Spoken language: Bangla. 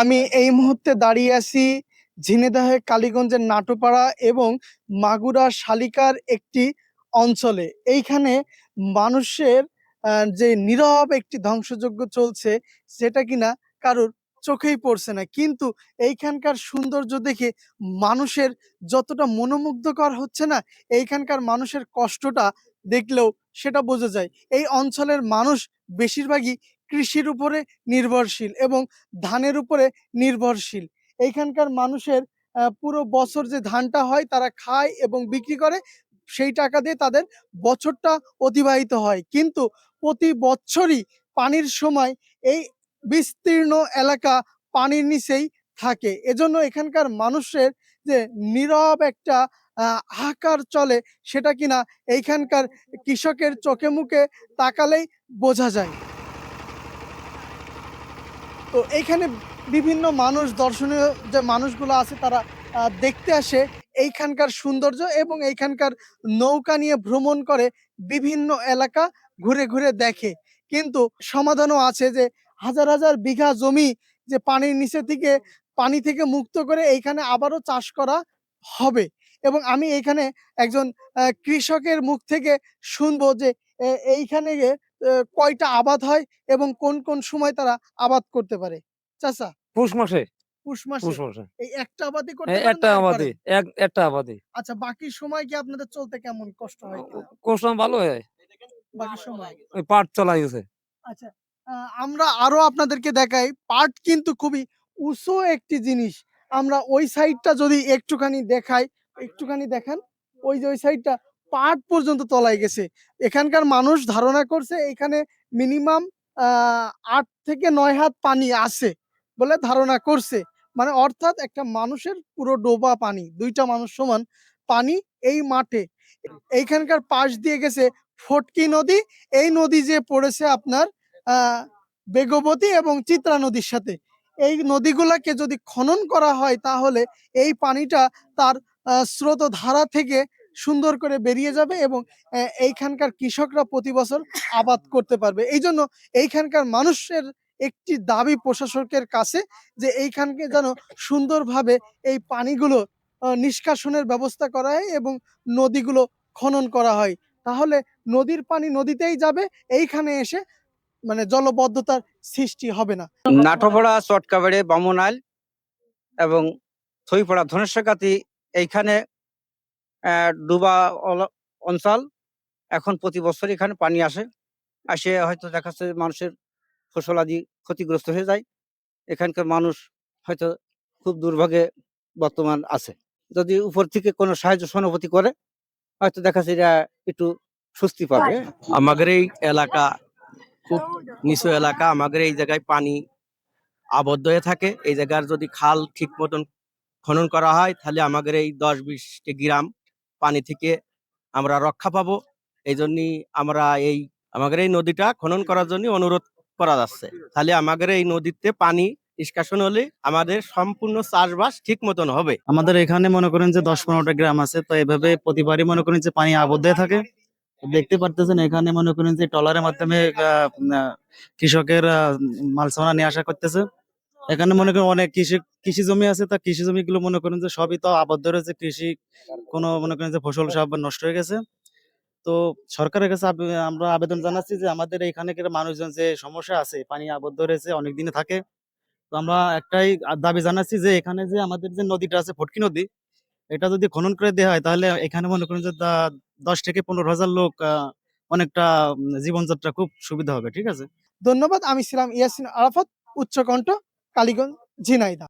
আমি এই মুহূর্তে দাঁড়িয়ে আছি ঝিনাইদহের কালীগঞ্জের নাটোপাড়া এবং মাগুরা শালিকার একটি অঞ্চলে। এইখানে মানুষের যে নীরব একটি ধ্বংসযজ্ঞ চলছে সেটা কিনা কারোর চোখেই পড়ছে না, কিন্তু এইখানকার সৌন্দর্য দেখে মানুষের যতটা মনোমুগ্ধকর হচ্ছে না, এইখানকার মানুষের কষ্টটা দেখলেও সেটা বোঝা যায়। এই অঞ্চলের মানুষ বেশিরভাগই কৃষির উপরে নির্ভরশীল এবং ধানের উপরে নির্ভরশীল। এইখানকার মানুষের পুরো বছর যে ধানটা হয় তারা খায় এবং বিক্রি করে, সেই টাকা দিয়ে তাদের বছরটা অতিবাহিত হয়। কিন্তু প্রতি বছরই পানির সময় এই বিস্তীর্ণ এলাকা পানির নিচেই থাকে। এজন্য এখানকার মানুষের যে নীরব একটা হাহাকার চলে সেটা কিনা এইখানকার কৃষকের চোখে মুখে তাকালেই বোঝা যায়। তো এইখানে বিভিন্ন মানুষ, দর্শনীয় যে মানুষগুলো আছে তারা দেখতে আসে এইখানকার সৌন্দর্য এবং এইখানকার নৌকা নিয়ে ভ্রমণ করে, বিভিন্ন এলাকা ঘুরে ঘুরে দেখে। কিন্তু সমাধানও আছে যে হাজার হাজার বিঘা জমি যে পানির নিচে থেকে পানি থেকে মুক্ত করে এইখানে আবারও চাষ করা হবে। এবং আমি এইখানে একজন কৃষকের মুখ থেকে শুনবো যে এইখানে কয়টা আবাদ হয় এবং কোন কোন সময় তারা আবাদ করতে পারে। চাচা, পুষ মাসে। পুষ মাসে পুষ মাসে এই একটা আবাদই করতে পারেন একটা না আর আবাদে, পারেন? একটা আবাদে। আচ্ছা, বাকি সময় কি আপনাদের চলতে কেমন কষ্ট হয় কিনা কোসম ভালো হয়। বাকি সময়? ওই পাট চলাই গেছে। আচ্ছা, আমরা আরো আপনাদেরকে দেখাই, পাট কিন্তু খুবই উঁচু একটি জিনিস। আমরা ওই সাইডটা যদি একটুখানি দেখাই, একটুখানি দেখান, ওই যে ওই সাইডটা পাট পর্যন্ত তলায় গেছে। এখানকার মানুষ ধারণা করছে এখানে মিনিমাম ৮ থেকে ৯ হাত পানি আছে বলে ধারণা করছে। মানে অর্থাৎ একটা মানুষের পুরো ডোবা পানি, ২ টা মানুষ সমান পানি এই মাঠে। এইখানকার পাশ দিয়ে গেছে ফটকি নদী। এই নদী যে পড়েছে আপনার বেগবতী এবং চিত্রা নদীর সাথে। এই নদীগুলাকে যদি খনন করা হয় তাহলে এই পানিটা তার স্রোতধারা থেকে সুন্দর করে বেরিয়ে যাবে এবং এইখানকার কৃষকরা প্রতি বছর আবাদ করতে পারবে। এইজন্য এইখানকার মানুষের একটি দাবি প্রশাসকের কাছে যে এইখানকে যেন সুন্দরভাবে এই পানিগুলো নিষ্কাশনের ব্যবস্থা করা হয় এবং নদীগুলো খনন করা হয়। তাহলে নদীর পানি নদীতেই যাবে, এইখানে এসে মানে জলবদ্ধতার সৃষ্টি হবে না। নাটোপাড়া, চটকাবাড়ি, বামুনাইল এবং থইপাড়া, ধনেশ্বরকাতি এইখানে ডুবা অঞ্চল। এখন প্রতি বছর এখানে পানি আসে হয়তো দেখা যাচ্ছে মানুষের ফসলাদি ক্ষতিগ্রস্ত হয়ে যায়। এখানকার মানুষ হয়তো খুব দুর্ভোগে বর্তমান আছে। যদি উপর থেকে কোনো সাহায্য সহানুভূতি করে হয়তো দেখা যাচ্ছে এটা একটু স্বস্তি পাবে। আমাদের এই এলাকা খুব নিচু এলাকা, আমাদের এই জায়গায় পানি আবদ্ধ হয়ে থাকে। এই জায়গার যদি খাল ঠিক মতন খনন করা হয় তাহলে আমাদের এই ১০-২০টি গ্রাম পানি থেকে আমরা রক্ষা পাবো। এই জন্যই আমরা আমাদের এই নদীটা খনন করার জন্য অনুরোধ করা যাচ্ছে। তাহলে আমাদের এই নদীতে পানি নিষ্কাশন হলে আমাদের সম্পূর্ণ চাষবাস ঠিক মতন হবে। আমাদের এখানে মনে করেন যে ১০-১৫টা গ্রাম আছে, তো এভাবে প্রতিবারই মনে করেন যে পানি আবদ্ধ হয়ে থাকে। দেখতে পারতেছেন এখানে মনে করেন যে ট্রলারের মাধ্যমে কৃষকের মাল সামানা নিয়ে আসা করতেছে। এখানে মনে করেন অনেক কৃষি জমি আছে, তা কৃষি জমি গুলো মনে করেন যে সবই তো আবদ্ধ রয়েছে, কৃষি কোনো মনে করেন যে ফসল সব নষ্ট হয়ে গেছে। তো সরকারের কাছে আমরা আবেদন জানাচ্ছি যে আমাদের এখানে মানুষজন যে সমস্যা আছে, পানি আবদ্ধ রয়েছে অনেক দিনে থাকে। তো আমরা একটাই দাবি জানাচ্ছি যে এখানে যে আমাদের যে নদীটা আছে ফটকি নদী, এটা যদি খনন করে দেওয়া হয় তাহলে এখানে মনে করেন যে ১০ থেকে ১৫ হাজার লোক অনেকটা জীবনযাত্রা খুব সুবিধা হবে। ঠিক আছে, ধন্যবাদ। আমি ছিলাম ইয়াসিন আরাফাত, উচ্চকণ্ঠ, কালীগঞ্জ, ঝিনাইদহ।